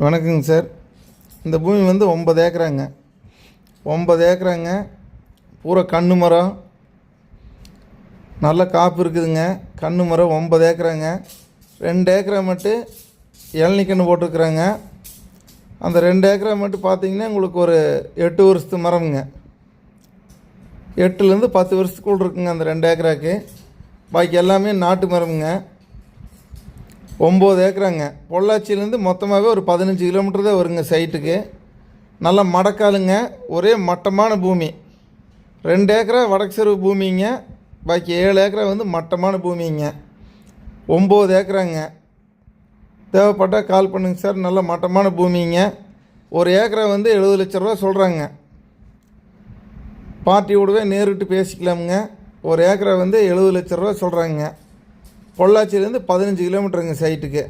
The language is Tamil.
வணக்கங்க சார். இந்த பூமி வந்து 9 ஏக்கராங்க. 9 ஏக்கராங்க. பூரா கன்று மரம், நல்ல காப்பு இருக்குதுங்க. கன்று மரம் 9 ஏக்கராங்க. 2 ஏக்கரா மட்டும் இளநீ கன்று போட்டிருக்குறாங்க. அந்த 2 ஏக்கரா மட்டும் பார்த்தீங்கன்னா உங்களுக்கு ஒரு 8 வருஷத்து மரம்ங்க. 8லேருந்து 10 வருஷத்துக்குள்ள இருக்குங்க அந்த 2 ஏக்கராக்கு. பாக்கி எல்லாமே நாட்டு மரம்ங்க. 9 ஏக்கராங்க. பொள்ளாச்சியிலேருந்து மொத்தமாகவே ஒரு 15 கிலோமீட்டர் தான் வருங்க சைட்டுக்கு. நல்ல மடக்காலுங்க. ஒரே மட்டமான பூமி. 2 ஏக்கரா வடக்கு செருவு பூமிங்க. பாக்கி 7 ஏக்கரா வந்து மட்டமான பூமிங்க. 9 ஏக்கராங்க. தேவைப்பட்டால் கால் பண்ணுங்க சார். நல்ல மட்டமான பூமிங்க. ஒரு ஏக்கரா வந்து 70 லட்ச ரூபா சொல்கிறாங்க. பார்ட்டியோடவே நேரிட்டு பேசிக்கலாமுங்க. ஒரு ஏக்கரா வந்து 70 லட்ச ரூபா சொல்கிறாங்க. பொள்ளாச்சியிலேருந்து 15 கிலோமீட்டருங்க சைட்டுக்கு.